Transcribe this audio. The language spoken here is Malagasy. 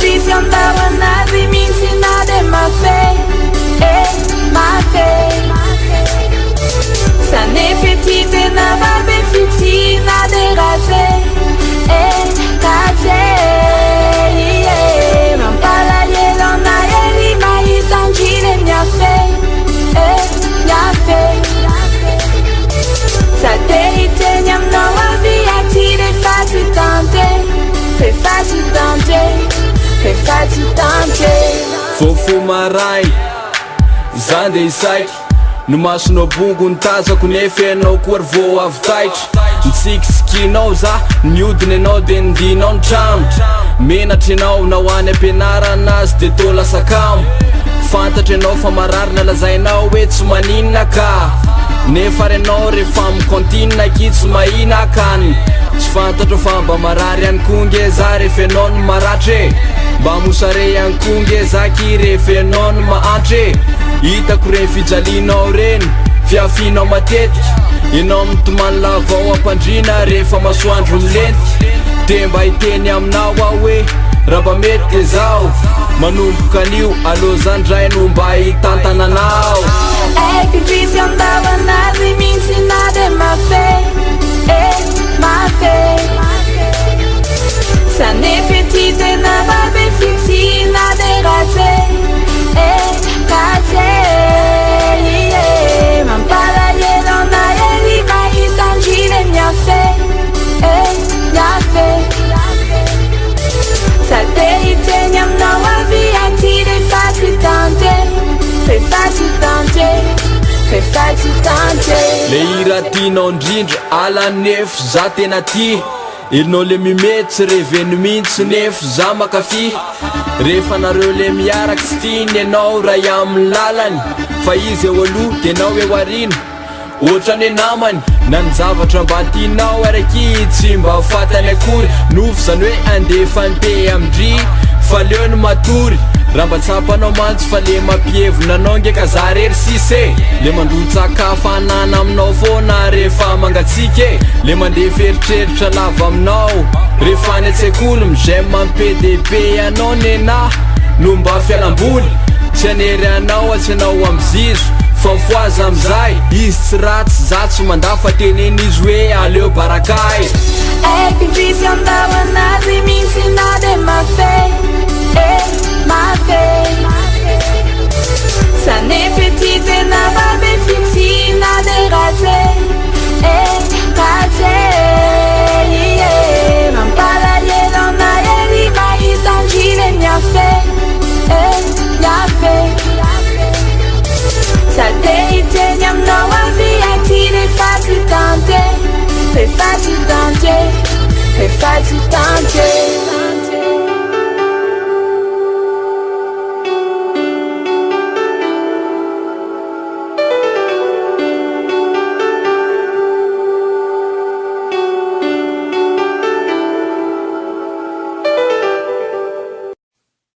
vision dawanazi minsinade mafe sanefetite na babe fitina de raze kaze mampala yelona yeli maitangile myafe satellite nyamnoa viatire fatitante fofo maray zande isaiky no masonao bongo nitazako nefa anao koa ry vo avy taitra mitsikisikinao za niodiny anao de nidinao ny trano menatra anao na hoany ampianarana azy de tô lasakamo fantatra anao fa mararina lazainao hoe tsy maninona ka nefa ary anao rehefa mikontinina ki tsy mahina akany tsy fantatra fa mba marary any konge za rehefa anao no maratre mba mosare any konge za ki rehefa anao no mahantre hitako reny fijalinao reny fiafinao matetiky enao mitomany lavao ampandrina rehefa masoandro milentiky de mba hiteny aminao aho hoe raha mba mety de zao manomboka anio alo zandray no mba hitantananao vision dawanazi minsinade mafe sanefetite na babe fitina de raze kaze mampala yelona yeli maitangile myafe satellite nyamnoa viatire fatitante le ira tianao ndrindra ala nefo za tena ty ilinao le mimetsy reveny mihitsy nefo za makafy rehefa nareo le miaraky sy tiny anao ray amin'ny lalany fa izy eo aloha de nao eo arina ohatrany namany na ny zavatra mba tianao araky tsy mba fatany akory nofo zany hoe andefa mpe amindry fa leo ny matory raha mba tsapanao mantsy fa le mampihevona anao ngeka za rery sise le mandrotsakafanana aminao foana rehefa mangatsike le mandefa eritreritra lava aminao rehefa any atsekoly mizay mampedebe anao nena no mba fialamboly tsy anery anao atsy anao amzizo fa mifoaza amizay izy tsy ratsy za tsy mandafa teneny izy hoe aleo barakay vision dawanazi minsinade mafe sanefetite na babe fitina de raze kaze mampala yelona yeli maitangile myafe satellite nyamnoa viatire fatitante